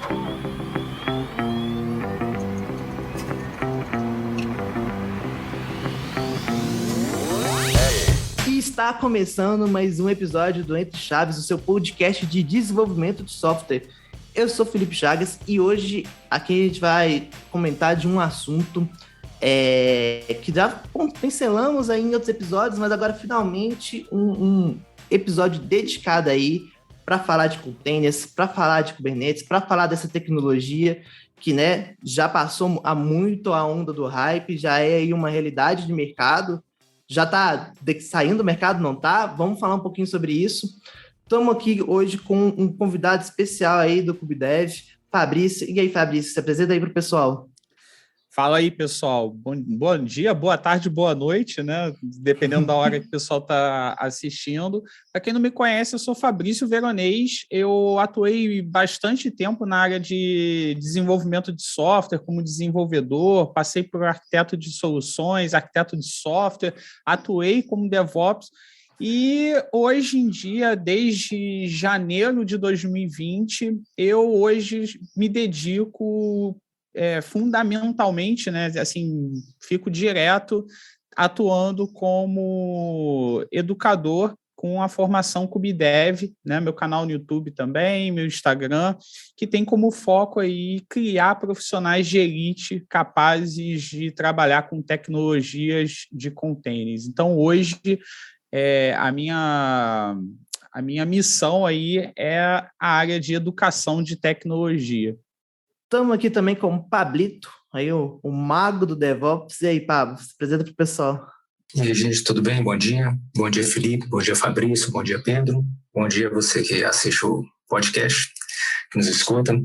E está começando mais um episódio do Entre Chaves, o seu podcast de desenvolvimento de software. Eu sou Felipe Chagas e hoje aqui a gente vai comentar de um assunto que já pincelamos aí em outros episódios, mas agora finalmente um episódio dedicado aí para falar de containers, para falar de Kubernetes, para falar dessa tecnologia que, né, já passou há muito a onda do hype, já é aí uma realidade de mercado. Já está saindo do mercado, não está? Vamos falar um pouquinho sobre isso. Estamos aqui hoje com um convidado especial aí do KubeDev, Fabrício. E aí, Fabrício, se apresenta aí para o pessoal. Fala aí, pessoal. Bom dia, boa tarde, boa noite, né? Dependendo da hora que o pessoal está assistindo. Para quem não me conhece, eu sou Fabrício Veronês. Eu atuei bastante tempo na área de desenvolvimento de software, como desenvolvedor, passei por arquiteto de soluções, arquiteto de software, atuei como DevOps. E hoje em dia, desde janeiro de 2020, eu hoje me dedico fundamentalmente, né, assim, fico direto atuando como educador com a formação KubeDev, né, meu canal no YouTube também, meu Instagram, que tem como foco aí criar profissionais de elite capazes de trabalhar com tecnologias de containers. Então, hoje, a minha missão aí é a área de educação de tecnologia. Estamos aqui também com o Pablito, aí o mago do DevOps. E aí, Pablo, se apresenta para o pessoal. E aí, gente, tudo bem? Bom dia. Bom dia, Felipe. Bom dia, Fabrício. Bom dia, Pedro. Bom dia você que assiste o podcast, que nos escuta.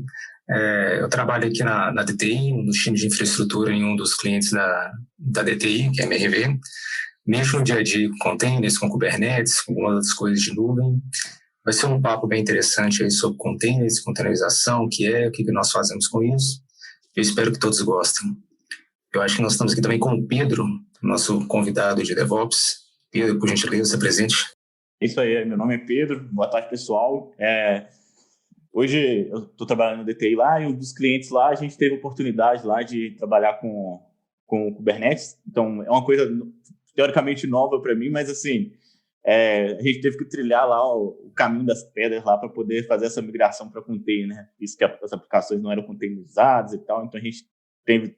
Eu trabalho aqui na DTI, no time de infraestrutura em um dos clientes da DTI, que é a MRV. Mexo no dia a dia com containers, com Kubernetes, com algumas outras coisas de nuvem. Vai ser um papo bem interessante aí sobre containers, containerização, o que nós fazemos com isso. Eu espero que todos gostem. Eu acho que nós estamos aqui também com o Pedro, nosso convidado de DevOps. Pedro, por gentileza, se apresente. Isso aí, meu nome é Pedro. Boa tarde, pessoal. Hoje eu estou trabalhando no DTI lá e um dos clientes lá, a gente teve a oportunidade lá de trabalhar com Kubernetes. Então, é uma coisa teoricamente nova para mim, mas assim... a gente teve que trilhar lá o caminho das pedras lá para poder fazer essa migração para container, né? Isso que as aplicações não eram containerizadas e tal, então a gente teve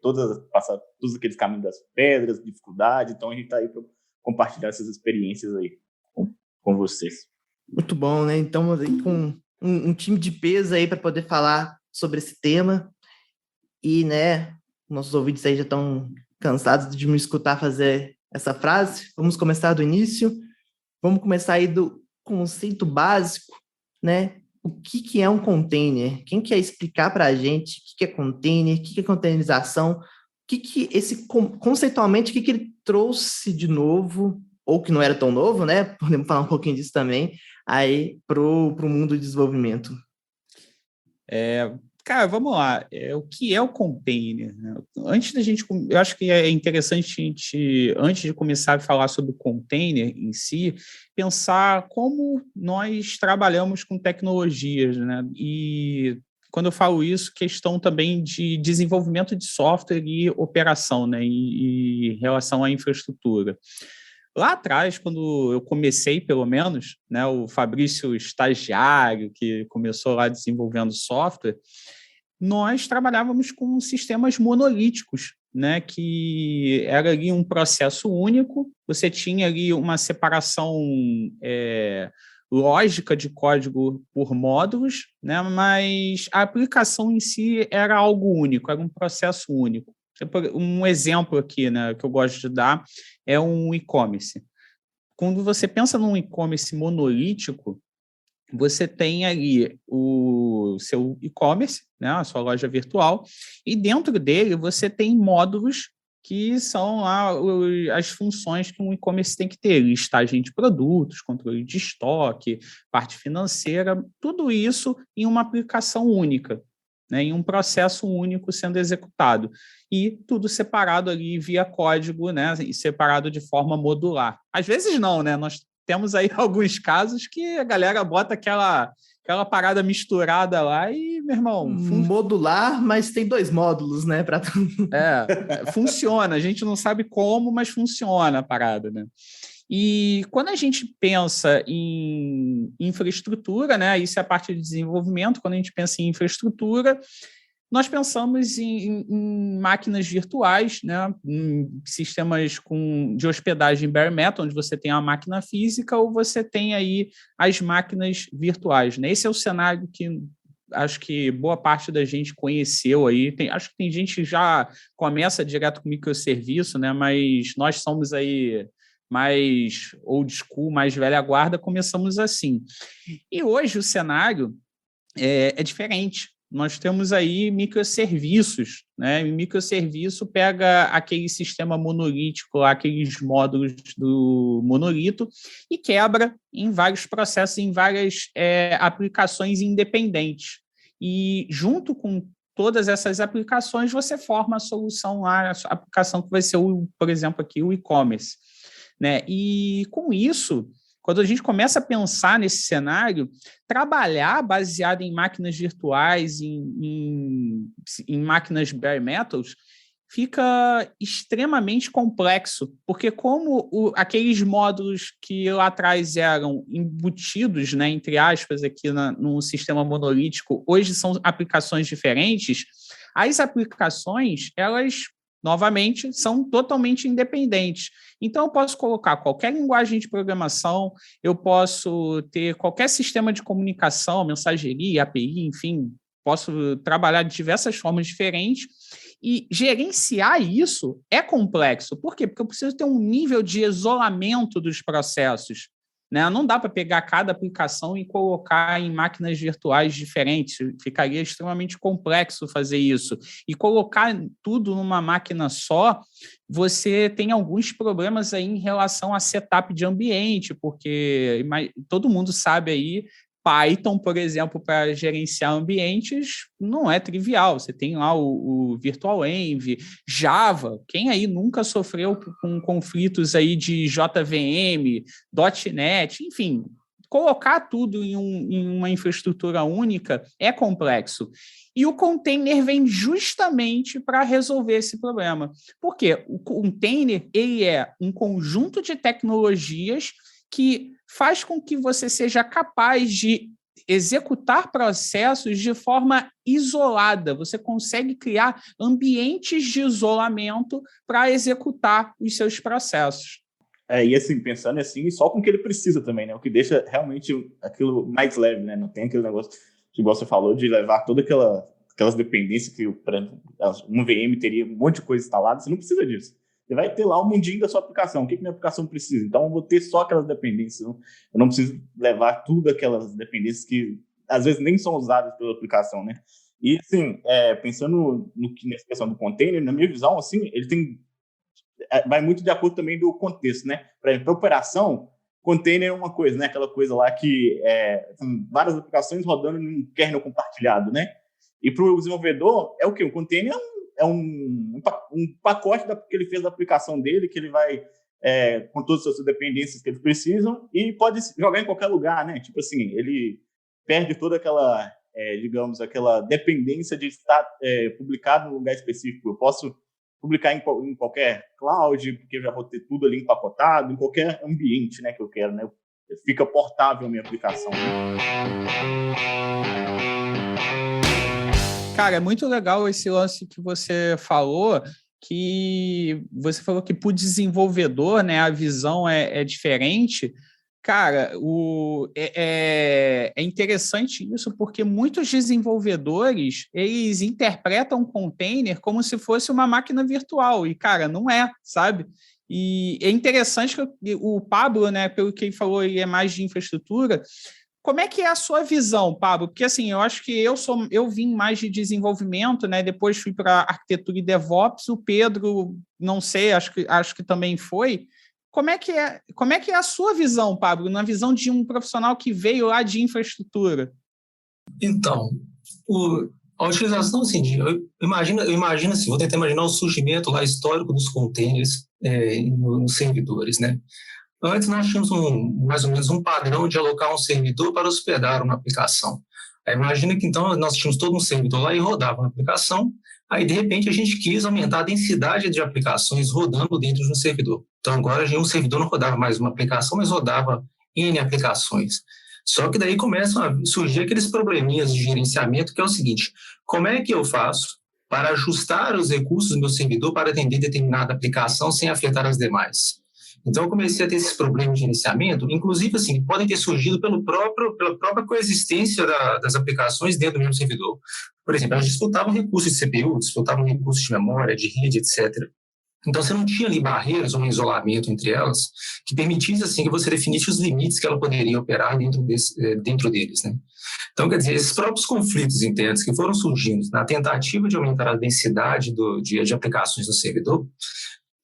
passar todos aqueles caminhos das pedras, dificuldade, então a gente está aí para compartilhar essas experiências aí com vocês. Muito bom, né? Então, aí com um time de peso aí para poder falar sobre esse tema e, né, nossos ouvintes aí já estão cansados de me escutar fazer essa frase. Vamos começar do início. Vamos começar aí do conceito básico, né? O que é um container? Quem quer explicar para a gente o que é container, o que é containerização, conceitualmente, o que ele trouxe de novo, ou que não era tão novo, né? Podemos falar um pouquinho disso também, aí pro mundo do desenvolvimento. Cara, vamos lá. O que é o container? Antes da gente, eu acho que é interessante a gente, antes de começar a falar sobre o container em si, pensar como nós trabalhamos com tecnologias, né? E quando eu falo isso, questão também de desenvolvimento de software e operação, né? E em relação à infraestrutura. Lá atrás, quando eu comecei, pelo menos, né, o Fabrício estagiário, que começou lá desenvolvendo software, nós trabalhávamos com sistemas monolíticos, né, que era ali um processo único, você tinha ali uma separação lógica de código por módulos, né, mas a aplicação em si era algo único, era um processo único. Um exemplo aqui, né, que eu gosto de dar é um e-commerce. Quando você pensa num e-commerce monolítico, você tem ali o seu e-commerce, né, a sua loja virtual, e dentro dele você tem módulos que são lá as funções que um e-commerce tem que ter, listagem de produtos, controle de estoque, parte financeira, tudo isso em uma aplicação única, né, em um processo único sendo executado. E tudo separado ali via código, né, e separado de forma modular. Às vezes não, né? Nós temos aí alguns casos que a galera bota aquela parada misturada lá e meu irmão. Modular, mas tem 2 módulos, né? Funciona. A gente não sabe como, mas funciona a parada, né? E quando a gente pensa em infraestrutura, né? Isso é a parte de desenvolvimento. Quando a gente pensa em infraestrutura, nós pensamos em máquinas virtuais, né? Em sistemas de hospedagem bare metal, onde você tem a máquina física ou você tem aí as máquinas virtuais, né? Esse é o cenário que acho que boa parte da gente conheceu aí. Acho que tem gente que já começa direto com microserviço, né? Mas nós somos aí mais old school, mais velha guarda, começamos assim. E hoje o cenário é diferente. Nós temos aí microserviços, né? E microserviço pega aquele sistema monolítico, aqueles módulos do monolito, e quebra em vários processos, em várias aplicações independentes. E junto com todas essas aplicações, você forma a solução lá, a aplicação que vai ser, por exemplo, aqui o e-commerce, né? E com isso, quando a gente começa a pensar nesse cenário, trabalhar baseado em máquinas virtuais, em máquinas bare metals, fica extremamente complexo, porque como aqueles módulos que lá atrás eram embutidos, né, entre aspas, aqui no sistema monolítico, hoje são aplicações diferentes, as aplicações, elas novamente, são totalmente independentes. Então, eu posso colocar qualquer linguagem de programação, eu posso ter qualquer sistema de comunicação, mensageria, API, enfim, posso trabalhar de diversas formas diferentes e gerenciar isso é complexo. Por quê? Porque eu preciso ter um nível de isolamento dos processos, né? Não dá para pegar cada aplicação e colocar em máquinas virtuais diferentes, ficaria extremamente complexo fazer isso. E colocar tudo numa máquina só, você tem alguns problemas aí em relação a setup de ambiente, porque todo mundo sabe aí, Python, por exemplo, para gerenciar ambientes, não é trivial. Você tem lá o VirtualEnv, Java. Quem aí nunca sofreu com conflitos aí de JVM, .NET, enfim, colocar tudo em uma infraestrutura única é complexo. E o container vem justamente para resolver esse problema. Por quê? O container ele é um conjunto de tecnologias que faz com que você seja capaz de executar processos de forma isolada. Você consegue criar ambientes de isolamento para executar os seus processos. E assim, pensando assim, só com o que ele precisa também, né? O que deixa realmente aquilo mais leve, né? Não tem aquele negócio que você falou de levar todas aquelas dependências que, por exemplo, um VM teria um monte de coisa instalada. Você não precisa disso. Você vai ter lá o mundinho da sua aplicação. O que minha aplicação precisa? Então, eu vou ter só aquelas dependências. Eu não preciso levar tudo aquelas dependências que, às vezes, nem são usadas pela aplicação, né? E, assim, pensando nessa questão do container, na minha visão, assim, ele vai muito de acordo também do contexto, né? Por exemplo, para operação, container é uma coisa, né? Aquela coisa lá que são várias aplicações rodando em um kernel compartilhado, né? E para o desenvolvedor, é o quê? O container é um pacote que ele fez da aplicação dele, que ele vai com todas as suas dependências que eles precisam e pode jogar em qualquer lugar, né? Tipo assim, ele perde toda aquela, digamos, aquela dependência de estar publicado num lugar específico. Eu posso publicar em qualquer cloud, porque eu já vou ter tudo ali empacotado, em qualquer ambiente, né, que eu quero, né? Fica portável a minha aplicação, né? Cara, é muito legal esse lance que você falou, que para o desenvolvedor, né, a visão é diferente. Cara, é interessante isso, porque muitos desenvolvedores, eles interpretam o container como se fosse uma máquina virtual, e, cara, não é, sabe? E é interessante que o Pablo, né, pelo que ele falou, ele é mais de infraestrutura. Como é que é a sua visão, Pablo? Porque, assim, eu acho que eu vim mais de desenvolvimento, né? Depois fui para arquitetura e DevOps. O Pedro, não sei, acho que também foi. Como é que é a sua visão, Pablo, na visão de um profissional que veio lá de infraestrutura? Então, a utilização, assim, eu imagino assim, vou tentar imaginar o surgimento lá histórico dos containers nos servidores, né? Antes nós tínhamos mais ou menos um padrão de alocar um servidor para hospedar uma aplicação. Aí imagina que então nós tínhamos todo um servidor lá e rodava uma aplicação, aí de repente a gente quis aumentar a densidade de aplicações rodando dentro de um servidor. Então agora um servidor não rodava mais uma aplicação, mas rodava N aplicações. Só que daí começam a surgir aqueles probleminhas de gerenciamento, que é o seguinte: como é que eu faço para ajustar os recursos do meu servidor para atender determinada aplicação sem afetar as demais? Então, eu comecei a ter esses problemas de gerenciamento, inclusive, assim, podem ter surgido pela própria coexistência das aplicações dentro do mesmo servidor. Por exemplo, elas disputavam recursos de CPU, disputavam recursos de memória, de rede, etc. Então, você não tinha ali barreiras ou um isolamento entre elas que permitisse, assim, que você definisse os limites que ela poderia operar dentro deles, né? Então, quer dizer, esses próprios conflitos internos que foram surgindo na tentativa de aumentar a densidade de aplicações no servidor,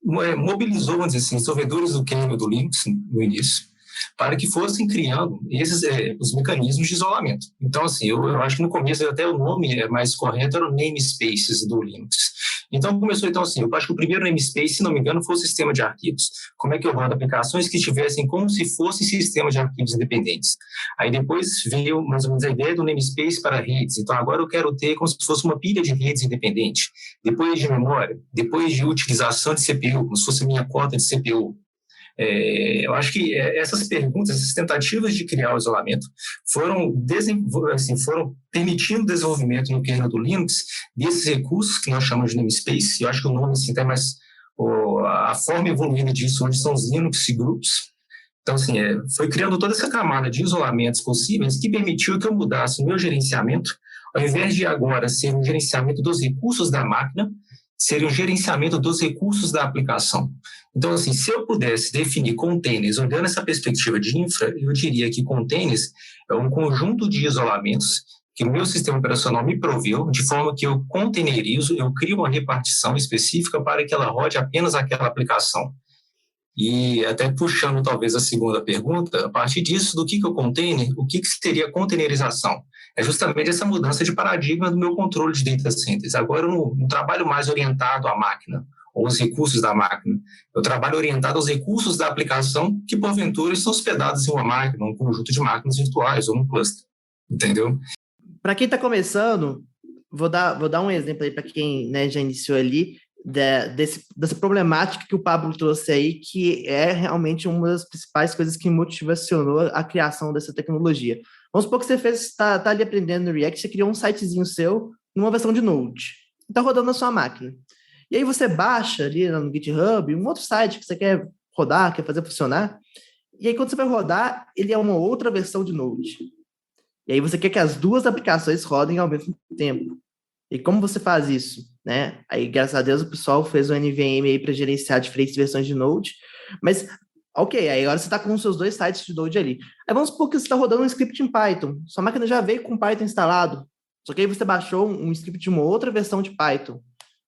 mobilizou, vamos dizer assim, desenvolvedores do kernel do Linux no início, para que fossem criando os mecanismos de isolamento. Então, assim, eu acho que no começo até o nome mais correto era o namespaces do Linux. Então, começou, então, assim, eu acho que o primeiro namespace, se não me engano, foi o sistema de arquivos. Como é que eu rodo aplicações que tivessem como se fossem sistemas de arquivos independentes. Aí depois veio, mais ou menos, a ideia do namespace para redes. Então, agora eu quero ter como se fosse uma pilha de redes independente. Depois de memória, depois de utilização de CPU, como se fosse a minha cota de CPU. Eu acho que essas perguntas, essas tentativas de criar o isolamento foram permitindo o desenvolvimento no kernel do Linux desses recursos que nós chamamos de namespace. Eu acho que o nome assim, até mais a forma evoluída disso hoje são os Linux Groups. Então, assim, foi criando toda essa camada de isolamentos possíveis que permitiu que eu mudasse o meu gerenciamento, ao invés de agora ser um gerenciamento dos recursos da máquina, seria um gerenciamento dos recursos da aplicação. Então, assim, se eu pudesse definir containers, olhando essa perspectiva de infra, eu diria que containers é um conjunto de isolamentos que o meu sistema operacional me proveu, de forma que eu containerizo, eu crio uma repartição específica para que ela rode apenas aquela aplicação. E até puxando talvez a segunda pergunta, a partir disso, do que é o container, o que seria a containerização? É justamente essa mudança de paradigma do meu controle de data centers. Agora eu não trabalho mais orientado à máquina, ou aos recursos da máquina. Eu trabalho orientado aos recursos da aplicação que, porventura, estão hospedados em uma máquina, um conjunto de máquinas virtuais ou um cluster. Entendeu? Para quem está começando, vou dar um exemplo aí para quem, né, já iniciou ali, dessa problemática que o Pablo trouxe aí, que é realmente uma das principais coisas que motivacionou a criação dessa tecnologia. Vamos supor que você está ali aprendendo no React, você criou um sitezinho seu numa versão de Node, está rodando na sua máquina. E aí você baixa ali no GitHub um outro site que você quer rodar, quer fazer funcionar, e aí quando você vai rodar, ele é uma outra versão de Node. E aí você quer que as duas aplicações rodem ao mesmo tempo. E como você faz isso? Né? Aí, graças a Deus, o pessoal fez o NVM aí para gerenciar diferentes versões de Node, mas, ok, aí agora você está com os seus dois sites de Node ali. Aí vamos supor que você está rodando um script em Python, sua máquina já veio com Python instalado, só que aí você baixou um script de uma outra versão de Python,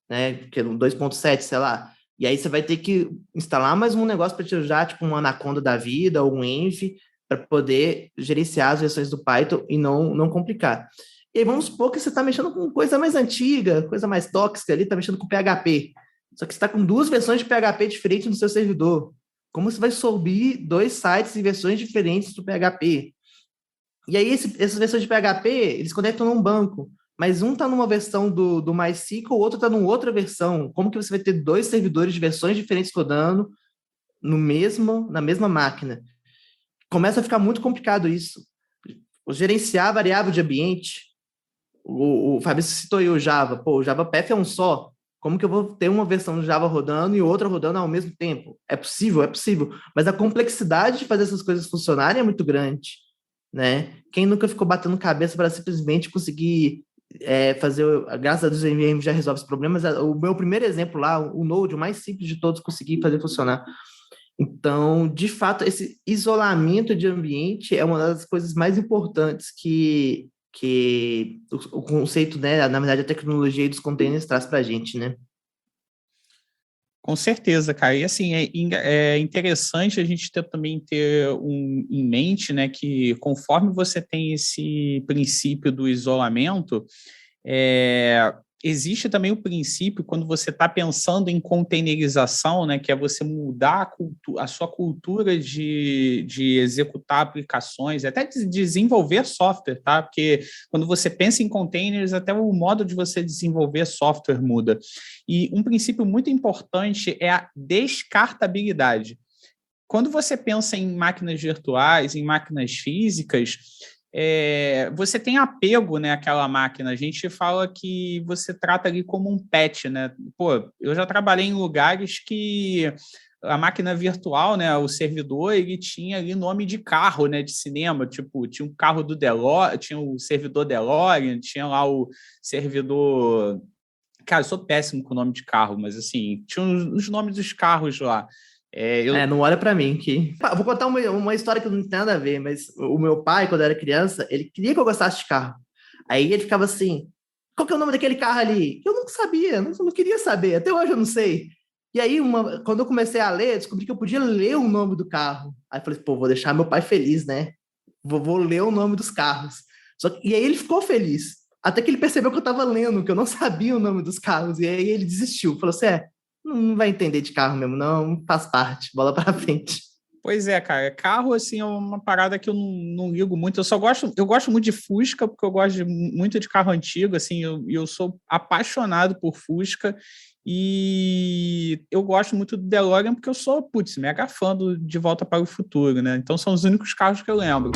né, que é um 2.7, sei lá, e aí você vai ter que instalar mais um negócio para te usar, tipo um Anaconda da vida, ou um Env, para poder gerenciar as versões do Python e não complicar. E aí vamos supor que você está mexendo com coisa mais antiga, coisa mais tóxica ali, está mexendo com PHP. Só que você está com duas versões de PHP diferentes no seu servidor. Como você vai subir dois sites e versões diferentes do PHP? E aí essas versões de PHP, eles conectam num banco, mas um está numa versão do MySQL, o outro está numa outra versão. Como que você vai ter dois servidores de versões diferentes rodando na mesma máquina? Começa a ficar muito complicado isso. Gerenciar a variável de ambiente. O Fabrício citou aí o Java. Pô, o Java Path é um só. Como que eu vou ter uma versão do Java rodando e outra rodando ao mesmo tempo? É possível, mas a complexidade de fazer essas coisas funcionarem é muito grande, né? Quem nunca ficou batendo cabeça para simplesmente conseguir fazer... Graças a Deus, o NVM já resolve os problemas. O meu primeiro exemplo lá, o Node, o mais simples de todos, consegui fazer funcionar. Então, de fato, esse isolamento de ambiente é uma das coisas mais importantes que o conceito, né, na verdade, a tecnologia dos containers traz para a gente, né? Com certeza, cara. E assim, é interessante a gente também ter em mente, né, que conforme você tem esse princípio do isolamento, existe também o princípio, quando você está pensando em containerização, né, que é você mudar a sua cultura de executar aplicações, até de desenvolver software, tá? Porque quando você pensa em containers, até o modo de você desenvolver software muda. E um princípio muito importante é a descartabilidade. Quando você pensa em máquinas virtuais, em máquinas físicas, você tem apego, né, àquela máquina. A gente fala que você trata ali como um pet, né? Pô, eu já trabalhei em lugares que a máquina virtual, né, o servidor, ele tinha ali nome de carro, né, de cinema, tipo, tinha um carro do DeLorean, tinha o servidor DeLorean, tinha lá o servidor... Cara, eu sou péssimo com o nome de carro, mas assim, tinha os nomes dos carros lá. Não olha pra mim que... Vou contar uma história que não tem nada a ver, mas o meu pai, quando eu era criança, ele queria que eu gostasse de carro. Aí ele ficava assim, qual que é o nome daquele carro ali? Eu não sabia, não queria saber, até hoje eu não sei. E aí, quando eu comecei a ler, eu descobri que eu podia ler o nome do carro. Aí eu falei, pô, vou deixar meu pai feliz, né? Vou ler o nome dos carros. E aí ele ficou feliz. Até que ele percebeu que eu tava lendo, que eu não sabia o nome dos carros. E aí ele desistiu, falou assim, não vai entender de carro mesmo, não, faz parte, bola pra frente. Pois é, cara, carro, assim, é uma parada que eu não ligo muito, eu gosto muito de Fusca, porque eu gosto muito de carro antigo, assim, eu sou apaixonado por Fusca, e eu gosto muito do DeLorean, porque eu sou, mega fã do De Volta para o Futuro, né, então são os únicos carros que eu lembro.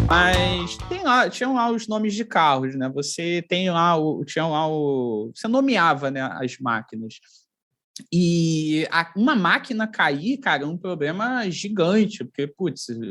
Mas tinham lá os nomes de carros, né? Você nomeava, né, as máquinas. E uma máquina cair, cara, é um problema gigante, porque,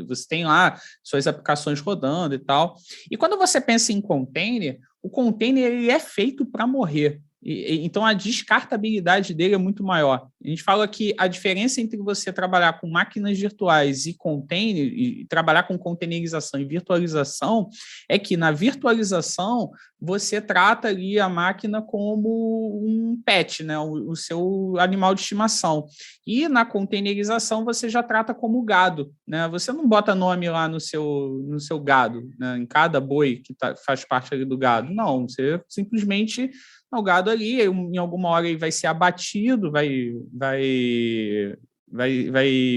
você tem lá suas aplicações rodando e tal. E quando você pensa em container, o container ele é feito para morrer. Então, a descartabilidade dele é muito maior. A gente fala que a diferença entre você trabalhar com máquinas virtuais e container, e trabalhar com containerização e virtualização, é que na virtualização você trata ali a máquina como um pet, né? O seu animal de estimação. E na containerização você já trata como gado, né? Você não bota nome lá no seu gado, né? Em cada boi que faz parte ali do gado. Não, você simplesmente... O gado ali, em alguma hora ele vai ser abatido, vai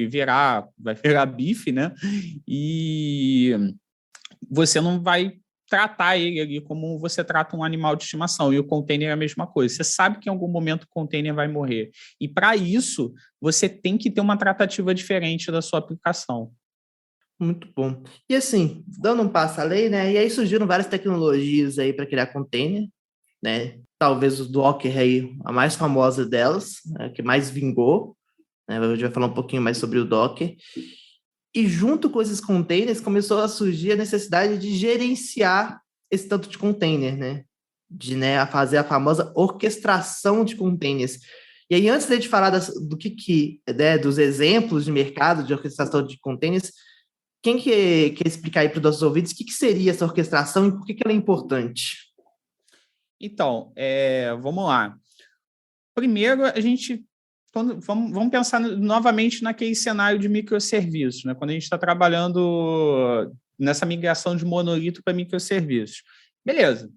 virar bife, né? E você não vai tratar ele ali como você trata um animal de estimação. E o container é a mesma coisa. Você sabe que em algum momento o container vai morrer. E para isso, você tem que ter uma tratativa diferente da sua aplicação. Muito bom. E assim, dando um passo além, né? E aí surgiram várias tecnologias aí para criar container, né? Talvez o Docker aí, a mais famosa delas, né, que mais vingou, né? A gente vai falar um pouquinho mais sobre o Docker. E junto com esses containers começou a surgir a necessidade de gerenciar esse tanto de container, né? De, né, fazer a famosa orquestração de containers. E aí, antes de a gente falar dos exemplos de mercado de orquestração de containers, quem quer explicar aí para os nossos ouvintes o que seria essa orquestração e por que ela é importante? Então, vamos lá. Primeiro, vamos pensar novamente naquele cenário de microserviços, né? Quando a gente está trabalhando nessa migração de monolito para microserviços. Beleza.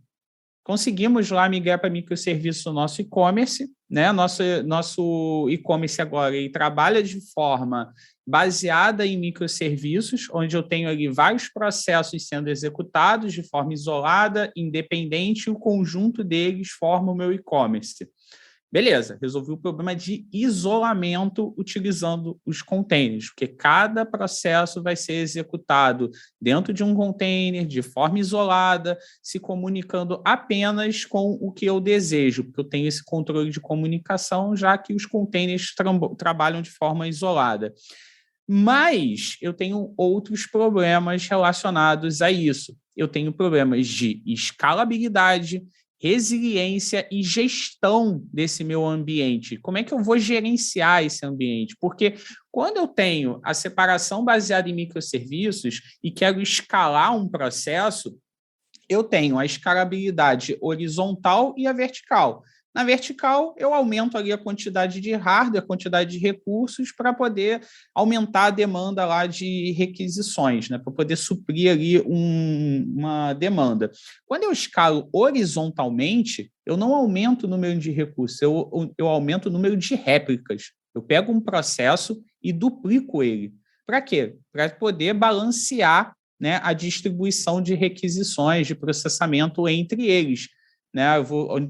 Conseguimos lá migrar para microserviços no nosso e-commerce, né? Nosso e-commerce agora ele trabalha de forma baseada em microserviços, onde eu tenho ali vários processos sendo executados de forma isolada, independente, e o conjunto deles forma o meu e-commerce. Beleza, resolvi o problema de isolamento utilizando os containers, porque cada processo vai ser executado dentro de um container, de forma isolada, se comunicando apenas com o que eu desejo, porque eu tenho esse controle de comunicação, já que os containers trabalham de forma isolada. Mas eu tenho outros problemas relacionados a isso. Eu tenho problemas de escalabilidade, resiliência e gestão desse meu ambiente. Como é que eu vou gerenciar esse ambiente? Porque quando eu tenho a separação baseada em microserviços e quero escalar um processo, eu tenho a escalabilidade horizontal e a vertical. Na vertical, eu aumento ali a quantidade de hardware, a quantidade de recursos para poder aumentar a demanda lá de requisições, né? Para poder suprir ali uma demanda. Quando eu escalo horizontalmente, eu não aumento o número de recursos, eu aumento o número de réplicas. Eu pego um processo e duplico ele. Para quê? Para poder balancear, né, a distribuição de requisições, de processamento entre eles. Né?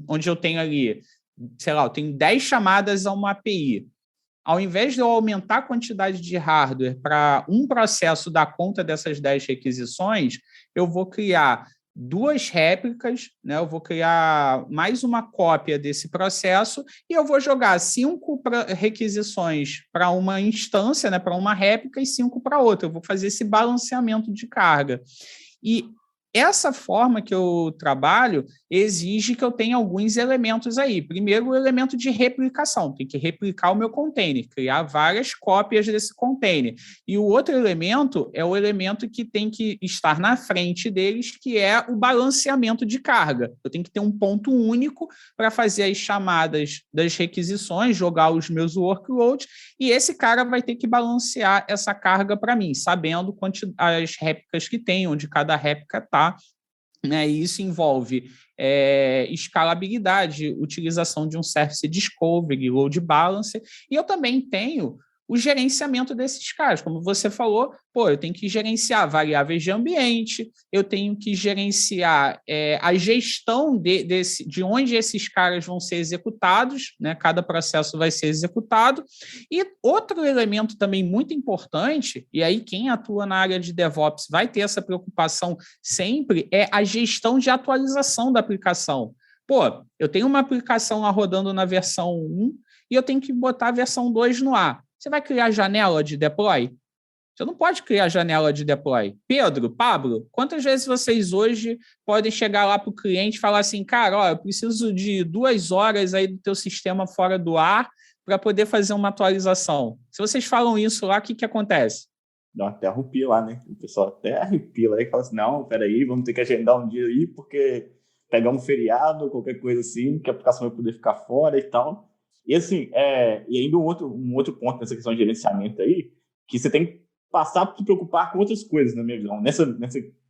Onde eu tenho ali, sei lá, eu tenho 10 chamadas a uma API. Ao invés de eu aumentar a quantidade de hardware para um processo dar conta dessas 10 requisições, eu vou criar 2 réplicas, né? Eu vou criar mais uma cópia desse processo e eu vou jogar 5 requisições para uma instância, né? Para uma réplica e 5 para outra. Eu vou fazer esse balanceamento de carga. E essa forma que eu trabalho exige que eu tenha alguns elementos aí. Primeiro, o elemento de replicação. Tem que replicar o meu container, criar várias cópias desse container. E o outro elemento é o elemento que tem que estar na frente deles, que é o balanceamento de carga. Eu tenho que ter um ponto único para fazer as chamadas das requisições, jogar os meus workloads, e esse cara vai ter que balancear essa carga para mim, sabendo as réplicas que tem, onde cada réplica está. Né, e isso envolve escalabilidade, utilização de um Service Discovery, Load Balancer, e eu também tenho o gerenciamento desses caras. Como você falou, eu tenho que gerenciar variáveis de ambiente, eu tenho que gerenciar a gestão de onde esses caras vão ser executados, né? Cada processo vai ser executado. E outro elemento também muito importante, e aí quem atua na área de DevOps vai ter essa preocupação sempre, é a gestão de atualização da aplicação. Eu tenho uma aplicação lá rodando na versão 1 e eu tenho que botar a versão 2 no ar. Você vai criar janela de deploy? Você não pode criar janela de deploy. Pedro, Pablo, quantas vezes vocês hoje podem chegar lá para o cliente e falar assim, cara, eu preciso de 2 horas aí do teu sistema fora do ar para poder fazer uma atualização? Se vocês falam isso lá, o que acontece? Dá até arrepia lá, né? O pessoal até arrepia lá e fala assim, não, peraí, vamos ter que agendar um dia aí, porque pegar um feriado, qualquer coisa assim, que a aplicação vai poder ficar fora e tal. E assim, e ainda um outro ponto nessa questão de gerenciamento aí, que você tem que passar por se preocupar com outras coisas, na minha visão.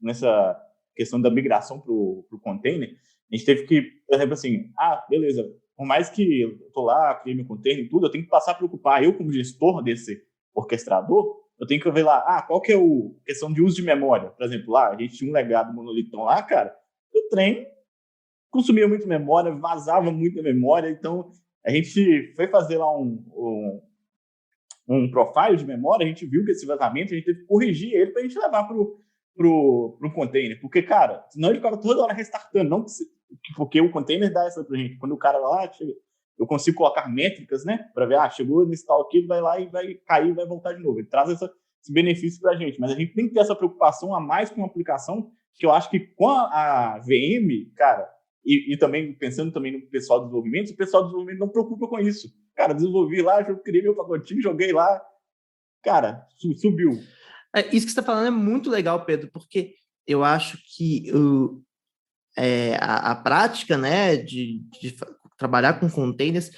Nessa questão da migração para o container, a gente teve que, por exemplo, assim, beleza, por mais que eu tô lá, criei meu container e tudo, eu tenho que passar a preocupar, eu como gestor desse orquestrador, eu tenho que ver lá, qual que é a questão de uso de memória. Por exemplo, lá, a gente tinha um legado monolitão lá, cara, o trem consumia muito memória, vazava muita memória, então a gente foi fazer lá um profile de memória, a gente viu que esse vazamento, a gente teve que corrigir ele para a gente levar pro container. Porque, cara, senão ele ficava toda hora restartando, não porque o container dá essa pra gente. Quando o cara lá chega, eu consigo colocar métricas, né? Para ver, chegou nesse tal aqui, ele vai lá e vai cair e vai voltar de novo. Ele traz esse benefício para a gente. Mas a gente tem que ter essa preocupação a mais com a aplicação, que eu acho que com a VM, cara, e também pensando também no pessoal do desenvolvimento, o pessoal do desenvolvimento não preocupa com isso. Cara, desenvolvi lá, eu criei meu pacotinho, joguei lá, cara, subiu. Isso que você está falando é muito legal, Pedro, porque eu acho que a prática, né, de trabalhar com containers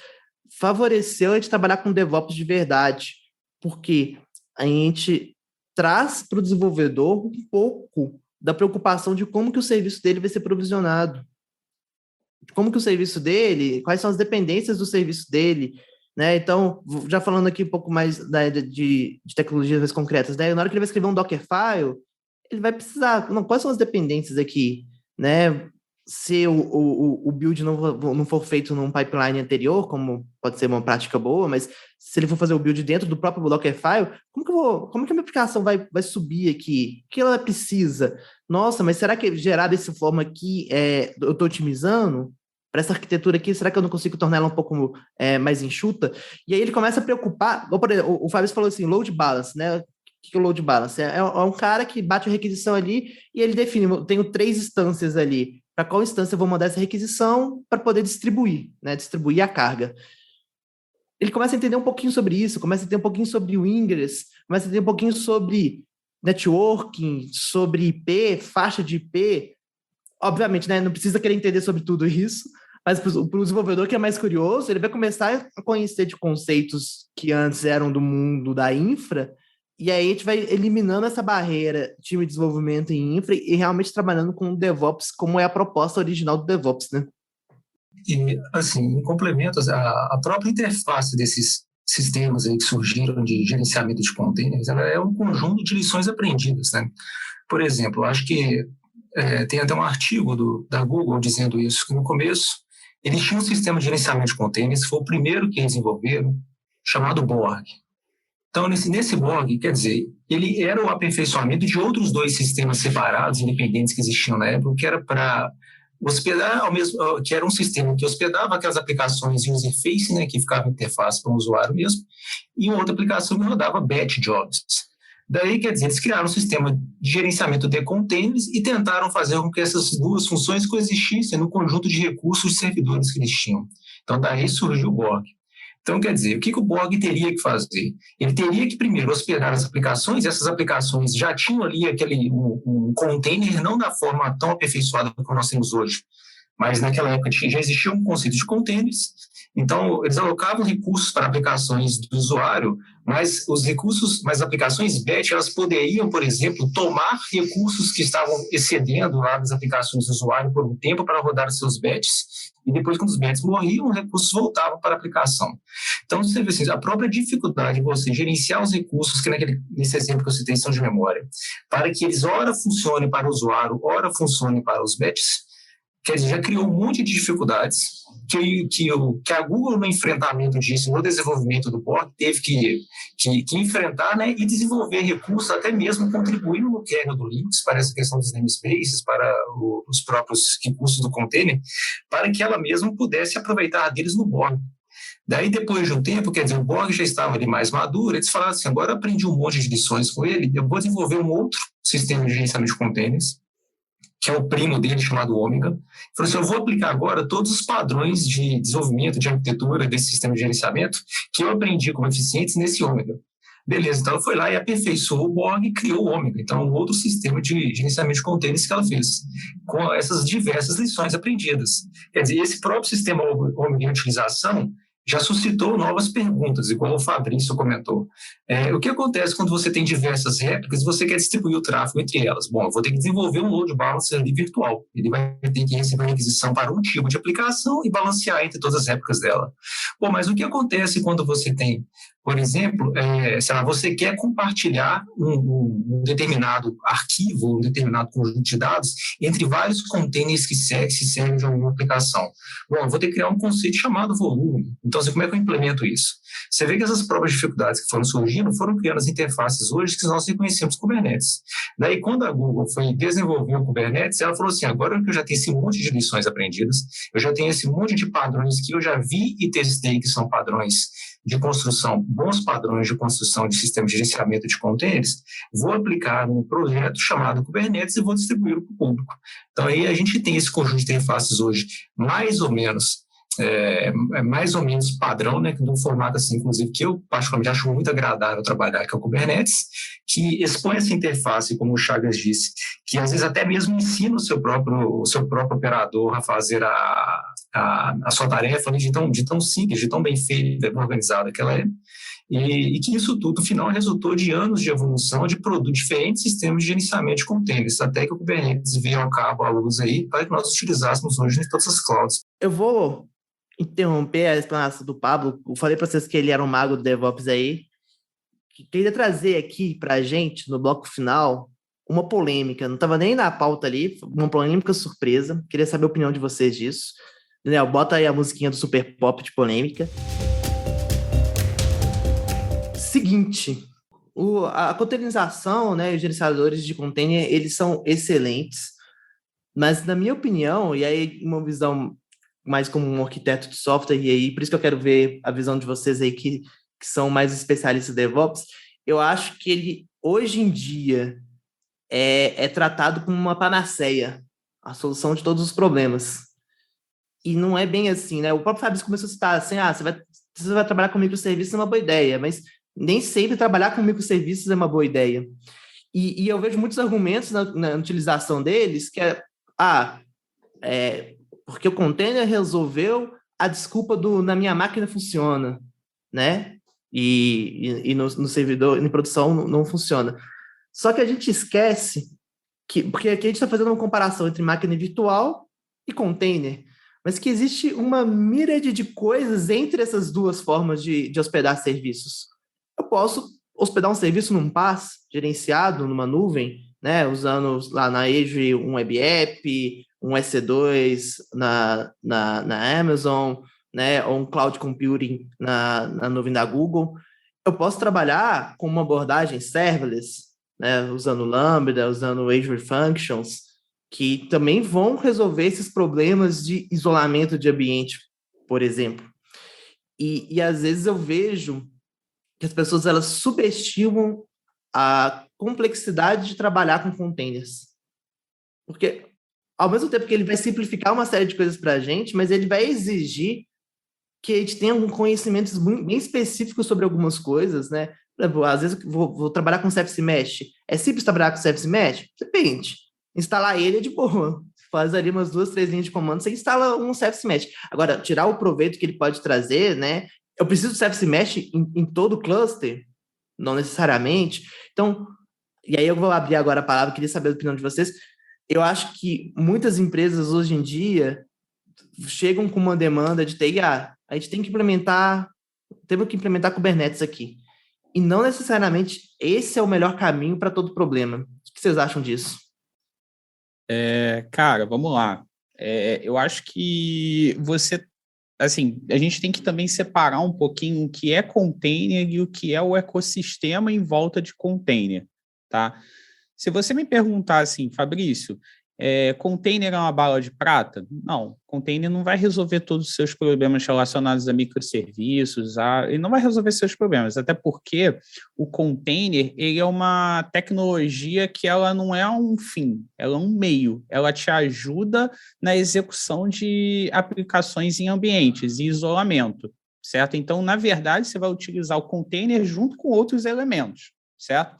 favoreceu a gente trabalhar com DevOps de verdade, porque a gente traz para o desenvolvedor um pouco da preocupação de como que o serviço dele vai ser provisionado. Como que o serviço dele, quais são as dependências do serviço dele, né? Então, já falando aqui um pouco mais de tecnologias mais concretas, né? Na hora que ele vai escrever um Dockerfile, ele vai precisar, quais são as dependências aqui, né? Se o build não for feito num pipeline anterior, como pode ser uma prática boa, mas se ele for fazer o build dentro do próprio Dockerfile, como que a minha aplicação vai subir aqui? O que ela precisa? Nossa, mas será que gerar dessa forma aqui, eu estou otimizando para essa arquitetura aqui? Será que eu não consigo tornar ela um pouco mais enxuta? E aí ele começa a preocupar, por exemplo, o Fábio falou assim, load balance, né? O que é o load balance? É um cara que bate a requisição ali e ele define, eu tenho 3 instâncias ali, para qual instância eu vou mandar essa requisição para poder distribuir, né? Distribuir a carga. Ele começa a entender um pouquinho sobre isso, começa a entender um pouquinho sobre o Ingress, começa a entender um pouquinho sobre networking, sobre IP, faixa de IP. Obviamente, né, não precisa querer entender sobre tudo isso, Mas para o desenvolvedor que é mais curioso, ele vai começar a conhecer de conceitos que antes eram do mundo da infra, e aí a gente vai eliminando essa barreira de time de desenvolvimento em infra e realmente trabalhando com o DevOps, como é a proposta original do DevOps, né? E, assim, em complemento, a própria interface desses sistemas aí que surgiram de gerenciamento de containers, ela é um conjunto de lições aprendidas, né? Por exemplo, acho que tem até um artigo da Google dizendo isso, que no começo eles tinham um sistema de gerenciamento de containers, foi o primeiro que desenvolveram, chamado Borg. Então, nesse Borg, quer dizer, ele era o aperfeiçoamento de outros dois sistemas separados, independentes que existiam na época, que era para hospedar, que era um sistema que hospedava aquelas aplicações de user face, né, que ficava interface para o usuário mesmo, e uma outra aplicação que rodava batch jobs. Daí, quer dizer, eles criaram um sistema de gerenciamento de containers e tentaram fazer com que essas duas funções coexistissem no conjunto de recursos de servidores que eles tinham. Então, daí surgiu o Borg. Então, quer dizer, o que o Borg teria que fazer? Ele teria que, primeiro, hospedar as aplicações, e essas aplicações já tinham ali um container, não da forma tão aperfeiçoada como nós temos hoje, mas naquela época já existia um conceito de containers. Então, eles alocavam recursos para aplicações do usuário, mas as aplicações batch, elas poderiam, por exemplo, tomar recursos que estavam excedendo lá das aplicações do usuário por um tempo para rodar os seus batches, e depois, quando os batches morriam, os recursos voltavam para a aplicação. Então, você vê assim, a própria dificuldade de você gerenciar os recursos, que nesse exemplo que eu citei são de memória, para que eles ora funcionem para o usuário, ora funcionem para os batches, quer dizer, já criou um monte de dificuldades que a Google, no enfrentamento disso, no desenvolvimento do Borg, teve que enfrentar, né, e desenvolver recursos, até mesmo contribuindo no kernel do Linux para essa questão dos namespaces, para os próprios recursos do container, para que ela mesma pudesse aproveitar deles no Borg. Daí, depois de um tempo, quer dizer, o Borg já estava ali mais maduro, eles falaram assim, agora eu aprendi um monte de lições com ele, eu vou desenvolver um outro sistema de gerenciamento de containers, que é o primo dele, chamado Ômega. Falou assim, eu vou aplicar agora todos os padrões de desenvolvimento, de arquitetura desse sistema de gerenciamento que eu aprendi como eficientes nesse Ômega. Beleza, então ela foi lá e aperfeiçoou o Borg e criou o Ômega. Então, um outro sistema de gerenciamento de containers que ela fez, com essas diversas lições aprendidas. Quer dizer, esse próprio sistema Ômega em utilização já suscitou novas perguntas, igual o Fabrício comentou. O que acontece quando você tem diversas réplicas e você quer distribuir o tráfego entre elas? Bom, eu vou ter que desenvolver um load balancer ali virtual. Ele vai ter que receber uma requisição para um tipo de aplicação e balancear entre todas as réplicas dela. Bom, mas o que acontece quando você tem, por exemplo, sei lá, você quer compartilhar um determinado arquivo, um determinado conjunto de dados entre vários containers que se servem de alguma aplicação? Bom, eu vou ter que criar um conceito chamado volume. Então, como é que eu implemento isso? Você vê que essas próprias dificuldades que foram surgindo foram criando as interfaces hoje que nós reconhecemos Kubernetes. Daí, quando a Google foi desenvolver o Kubernetes, ela falou assim, agora que eu já tenho esse monte de lições aprendidas, eu já tenho esse monte de padrões que eu já vi e testei, que são padrões de construção, bons padrões de construção de sistema de gerenciamento de containers, vou aplicar um projeto chamado Kubernetes e vou distribuí-lo para o público. Então, aí a gente tem esse conjunto de interfaces hoje mais ou menos padrão, né, de um formato assim, inclusive, que eu particularmente acho muito agradável trabalhar, que é o Kubernetes, que expõe essa interface, como o Chagas disse, que às vezes até mesmo ensina o seu próprio operador a fazer a sua tarefa, né, de tão simples, de tão bem feita, bem organizada que ela é, e que isso tudo, no final, resultou de anos de evolução de diferentes sistemas de gerenciamento de containers, até que o Kubernetes veio ao cabo, à luz aí, para que nós utilizássemos hoje em todas as clouds. Eu vou interromper a explanação do Pablo. Eu falei para vocês que ele era um mago do DevOps aí. Queria trazer aqui para a gente, no bloco final, uma polêmica. Não estava nem na pauta ali, uma polêmica surpresa. Queria saber a opinião de vocês disso. Daniel, bota aí a musiquinha do Super Pop de polêmica. Seguinte, a containerização, né, os gerenciadores de container, eles são excelentes, mas na minha opinião, e aí uma visão mais como um arquiteto de software, e aí por isso que eu quero ver a visão de vocês aí que são mais especialistas em DevOps, eu acho que ele, hoje em dia, é tratado como uma panaceia, a solução de todos os problemas. E não é bem assim, né? O próprio Fabrício começou a citar assim, você vai trabalhar com microserviços é uma boa ideia, mas nem sempre trabalhar com microserviços é uma boa ideia. E eu vejo muitos argumentos na utilização deles, que porque o container resolveu a desculpa na minha máquina funciona, né? E no servidor, em produção, não funciona. Só que a gente esquece porque aqui a gente está fazendo uma comparação entre máquina virtual e container, mas que existe uma míriade de coisas entre essas duas formas de hospedar serviços. Eu posso hospedar um serviço num PaaS gerenciado numa nuvem, né, usando lá na Azure um web app, um EC2 na Amazon, né, ou um cloud computing na nuvem da Google. Eu posso trabalhar com uma abordagem serverless, né, usando Lambda, usando Azure Functions, que também vão resolver esses problemas de isolamento de ambiente, por exemplo. E às vezes eu vejo que as pessoas elas subestimam a complexidade de trabalhar com containers. Porque, ao mesmo tempo que ele vai simplificar uma série de coisas para a gente, mas ele vai exigir que a gente tenha um conhecimentos bem específicos sobre algumas coisas, né? Por exemplo, às vezes vou trabalhar com Service Mesh. É simples trabalhar com Service Mesh? Depende. Instalar ele é de boa. Faz ali umas 2, 3 linhas de comando, você instala um Service Mesh. Agora, tirar o proveito que ele pode trazer, né? Eu preciso de Service Mesh em todo o cluster? Não necessariamente. Então, e aí eu vou abrir agora a palavra, queria saber a opinião de vocês. Eu acho que muitas empresas hoje em dia chegam com uma demanda de TI, a gente tem que implementar, temos que implementar Kubernetes aqui. E não necessariamente esse é o melhor caminho para todo problema. O que vocês acham disso? Cara, vamos lá. Eu acho que assim, a gente tem que também separar um pouquinho o que é container e o que é o ecossistema em volta de container, tá? Se você me perguntar assim, Fabrício, container é uma bala de prata? Não, container não vai resolver todos os seus problemas relacionados a microserviços, ele não vai resolver seus problemas, até porque o container ele é uma tecnologia que ela não é um fim, ela é um meio, ela te ajuda na execução de aplicações em ambientes e isolamento, certo? Então, na verdade, você vai utilizar o container junto com outros elementos, certo?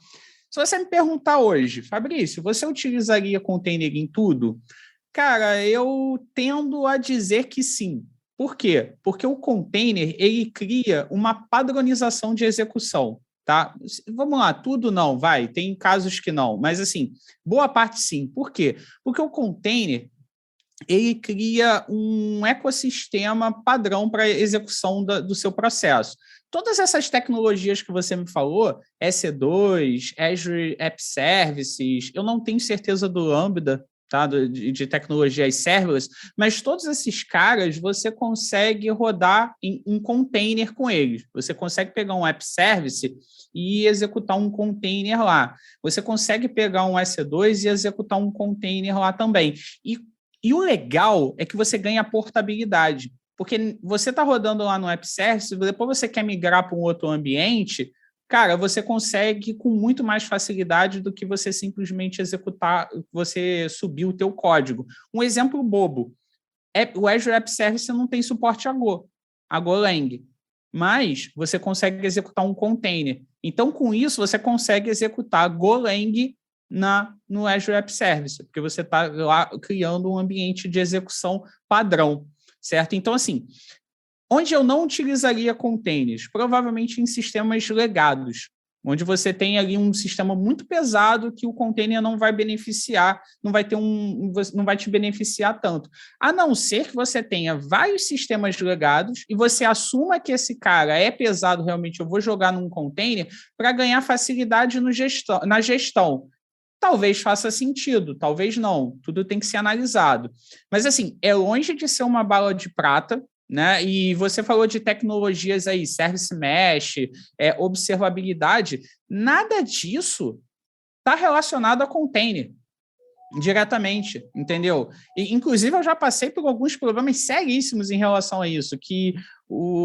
Se você me perguntar hoje, Fabrício, você utilizaria container em tudo? Cara, eu tendo a dizer que sim. Por quê? Porque o container, ele cria uma padronização de execução, tá? Vamos lá, tudo não, vai, tem casos que não, mas assim, boa parte sim. Por quê? Porque o container, ele cria um ecossistema padrão para a execução do seu processo. Todas essas tecnologias que você me falou, EC2, Azure App Services, eu não tenho certeza do Lambda, tá? de tecnologias serverless, mas todos esses caras você consegue rodar em um container com eles. Você consegue pegar um App Service e executar um container lá. Você consegue pegar um EC2 e executar um container lá também. E o legal é que você ganha portabilidade, porque você está rodando lá no App Service, depois você quer migrar para um outro ambiente, cara, você consegue com muito mais facilidade do que você simplesmente executar, você subir o teu código. Um exemplo bobo, o Azure App Service não tem suporte a Golang, mas você consegue executar um container. Então, com isso, você consegue executar Golang no Azure App Service, porque você está lá criando um ambiente de execução padrão, certo? Então, assim, onde eu não utilizaria containers? Provavelmente em sistemas legados, onde você tem ali um sistema muito pesado que o container não vai beneficiar, não vai te beneficiar tanto. A não ser que você tenha vários sistemas legados e você assuma que esse cara é pesado, realmente eu vou jogar num container para ganhar facilidade na gestão. Talvez faça sentido, talvez não. Tudo tem que ser analisado. Mas, assim, é longe de ser uma bala de prata, né? E você falou de tecnologias aí, Service Mesh, observabilidade. Nada disso está relacionado a container diretamente, entendeu? E, inclusive, eu já passei por alguns problemas seríssimos em relação a isso, que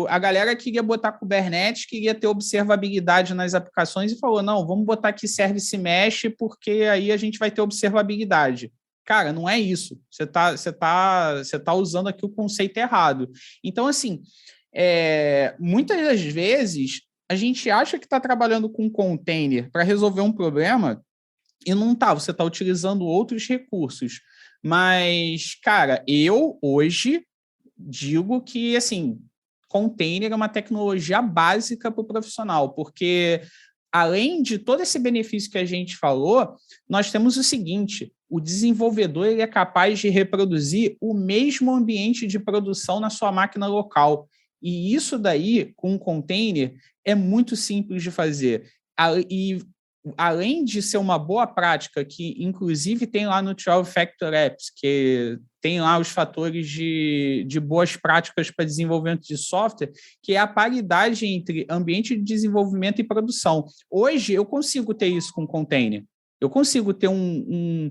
a galera queria botar Kubernetes, queria ter observabilidade nas aplicações e falou, não, vamos botar aqui Service Mesh porque aí a gente vai ter observabilidade. Cara, não é isso. Você tá usando aqui o conceito errado. Então, assim, muitas das vezes a gente acha que está trabalhando com container para resolver um problema e não está, você está utilizando outros recursos. Mas, cara, eu hoje digo que, assim, container é uma tecnologia básica para o profissional, porque além de todo esse benefício que a gente falou, nós temos o seguinte: o desenvolvedor ele é capaz de reproduzir o mesmo ambiente de produção na sua máquina local. E isso daí, com um container, é muito simples de fazer. E além de ser uma boa prática, que inclusive tem lá no 12 Factor Apps, que tem lá os fatores de boas práticas para desenvolvimento de software, que é a paridade entre ambiente de desenvolvimento e produção. Hoje, eu consigo ter isso com container. Eu consigo ter um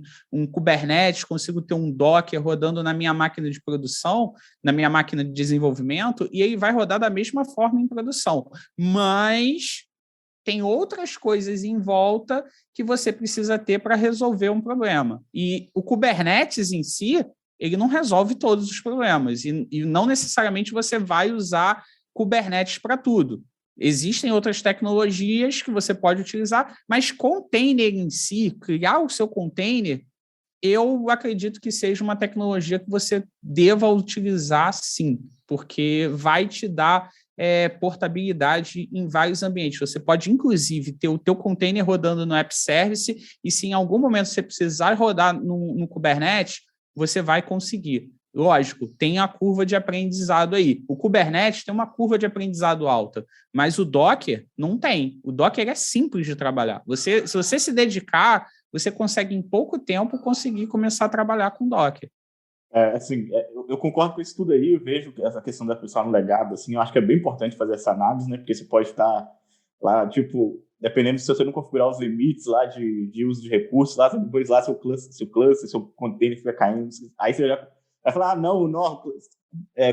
Kubernetes, consigo ter um Docker rodando na minha máquina de produção, na minha máquina de desenvolvimento, e ele vai rodar da mesma forma em produção. Mas tem outras coisas em volta que você precisa ter para resolver um problema. E o Kubernetes em si, ele não resolve todos os problemas. E não necessariamente você vai usar Kubernetes para tudo. Existem outras tecnologias que você pode utilizar, mas container em si, criar o seu container, eu acredito que seja uma tecnologia que você deva utilizar sim, porque vai te dar portabilidade em vários ambientes. Você pode, inclusive, ter o teu container rodando no App Service e se em algum momento você precisar rodar no Kubernetes, você vai conseguir. Lógico, tem a curva de aprendizado aí. O Kubernetes tem uma curva de aprendizado alta, mas o Docker não tem. O Docker é simples de trabalhar. Se você se dedicar, você consegue, em pouco tempo, conseguir começar a trabalhar com Docker. Eu concordo com isso tudo aí, eu vejo essa questão da pessoa no legado, assim, eu acho que é bem importante fazer essa análise, né, porque você pode estar lá, tipo, dependendo se você não configurar os limites lá de uso de recursos, lá, depois lá seu cluster, seu container fica caindo, aí você já vai falar, não,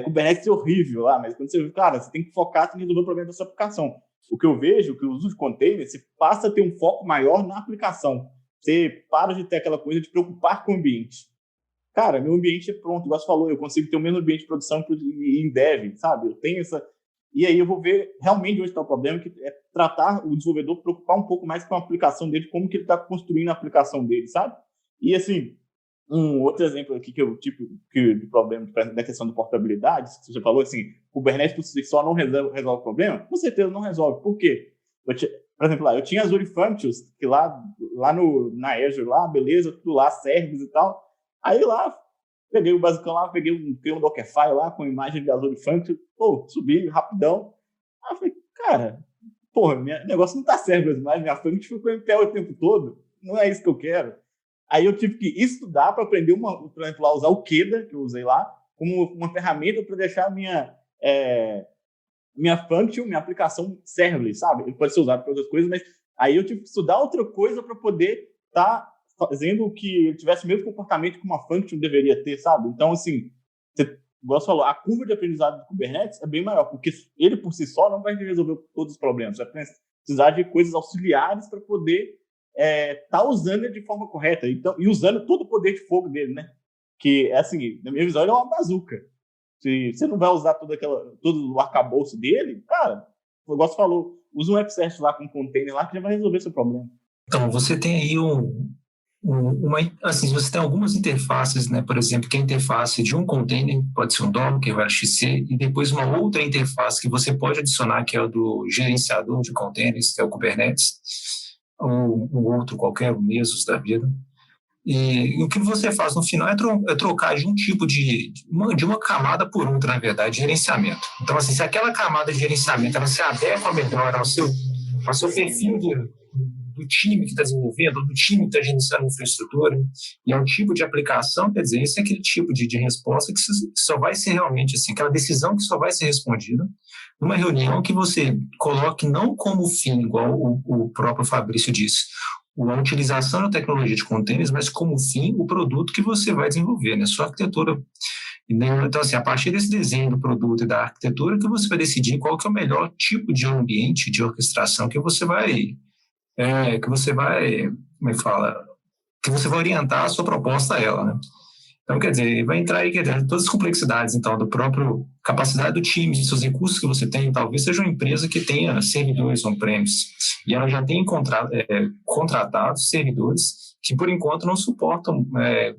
Kubernetes é horrível lá, mas quando você vê, cara, você tem que focar em resolver o problema da sua aplicação. O que eu vejo, que o uso de container, você passa a ter um foco maior na aplicação, você para de ter aquela coisa de preocupar com o ambiente. Cara, meu ambiente é pronto, igual você falou, eu consigo ter o mesmo ambiente de produção em dev, sabe? Eu tenho essa... E aí eu vou ver realmente onde está o problema, que é tratar o desenvolvedor, preocupar um pouco mais com a aplicação dele, como que ele está construindo a aplicação dele, sabe? E assim, um outro exemplo aqui que eu de problema da questão de portabilidade, você falou assim, o Kubernetes por si só não resolve o problema? Com certeza não resolve. Por quê? Por exemplo, lá, eu tinha Azure Functions, que lá na Azure, lá, beleza, tudo lá, servers e tal. Aí lá, peguei o basicão lá, peguei um Dockerfile lá com imagem de Azure Functions, subi rapidão. Aí eu falei, cara, meu negócio não tá certo mais, minha function ficou em pé o tempo todo, não é isso que eu quero. Aí eu tive que estudar para aprender, por exemplo, a usar o Keda, que eu usei lá, como uma ferramenta para deixar minha function, minha aplicação serverless, sabe? Ele pode ser usado para outras coisas, mas aí eu tive que estudar outra coisa para poder estar fazendo que ele tivesse o mesmo comportamento que uma function deveria ter, sabe? Então, assim, igual você falou, a curva de aprendizado do Kubernetes é bem maior, porque ele por si só não vai resolver todos os problemas, vai precisar de coisas auxiliares para poder estar usando ele de forma correta, então, e usando todo o poder de fogo dele, né? Que, assim, na minha visão, ele é uma bazuca. Se você não vai usar todo o arcabouço dele, cara, igual você falou, usa um App Service lá com um container lá que já vai resolver seu problema. Então, você tem aí assim, você tem algumas interfaces, né? Por exemplo, que a interface de um container pode ser um Docker, um RXC, e depois uma outra interface que você pode adicionar, que é o do gerenciador de containers, que é o Kubernetes, ou um outro qualquer, o Mesos da vida. E o que você faz no final é trocar de um tipo de uma camada por outra, na verdade, de gerenciamento. Então, assim, se aquela camada de gerenciamento ela se adequa melhor ao seu perfil do time que está desenvolvendo, do time que está gerenciando a infraestrutura, e é um tipo de aplicação, quer dizer, esse é aquele tipo de resposta que só vai ser realmente assim, aquela decisão que só vai ser respondida numa reunião que você coloque não como fim, igual o próprio Fabrício disse, a utilização da tecnologia de containers, mas como fim, o produto que você vai desenvolver, né? Sua arquitetura. Então, assim, a partir desse desenho do produto e da arquitetura que você vai decidir qual que é o melhor tipo de ambiente de orquestração que você vai como é que fala? Que você vai orientar a sua proposta a ela, né? Então, quer dizer, vai entrar aí todas as complexidades, então, do próprio capacidade do time, seus recursos que você tem. Talvez seja uma empresa que tenha servidores on-premise e ela já tem contratado servidores que, por enquanto, não suportam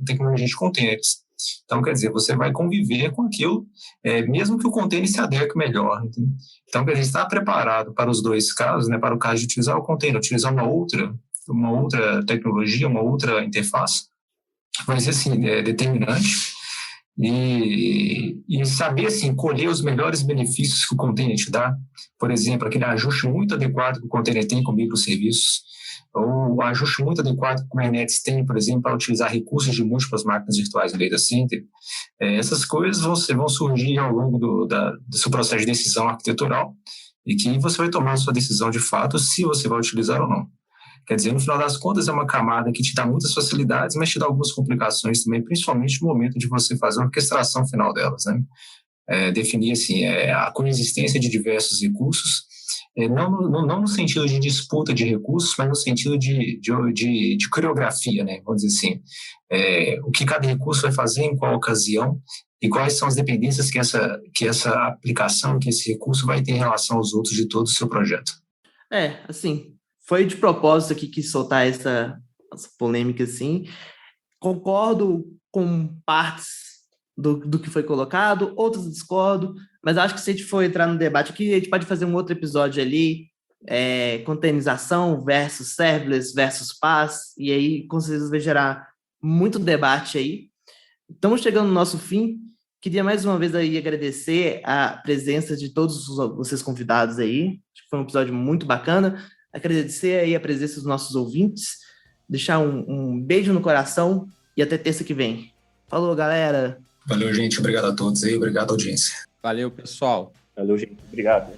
tecnologia de containers. Então, quer dizer, você vai conviver com aquilo, mesmo que o container se adeque melhor. Entendeu? Então, quer dizer, está preparado para os dois casos, né, para o caso de utilizar o container, utilizar uma outra tecnologia, uma outra interface, vai ser assim, determinante. E saber assim, colher os melhores benefícios que o container te dá, por exemplo, aquele ajuste muito adequado que o container tem com microserviços, ou o ajuste muito adequado que o Kubernetes tem, por exemplo, para utilizar recursos de múltiplas máquinas virtuais no data center. Essas coisas vão surgir ao longo do seu processo de decisão arquitetural e que você vai tomar a sua decisão de fato se você vai utilizar ou não. Quer dizer, no final das contas, é uma camada que te dá muitas facilidades, mas te dá algumas complicações também, principalmente no momento de você fazer a orquestração final delas, né? Definir assim, a coexistência de diversos recursos, não no sentido de disputa de recursos, mas no sentido de coreografia, né? Vamos dizer assim, o que cada recurso vai fazer em qual ocasião e quais são as dependências que essa aplicação, que esse recurso vai ter em relação aos outros de todo o seu projeto. Assim, foi de propósito aqui que soltar essa polêmica, assim. Concordo com partes do que foi colocado, outras discordo, mas acho que se a gente for entrar no debate aqui, a gente pode fazer um outro episódio ali, containerização versus serverless versus PaaS, e aí com certeza vai gerar muito debate aí. Estamos chegando no nosso fim. Queria mais uma vez aí agradecer a presença de todos vocês convidados aí. Acho que foi um episódio muito bacana. Agradecer aí a presença dos nossos ouvintes, deixar um beijo no coração e até terça que vem. Falou, galera! Valeu, gente. Obrigado a todos aí. Obrigado, audiência. Valeu, pessoal. Valeu, gente. Obrigado.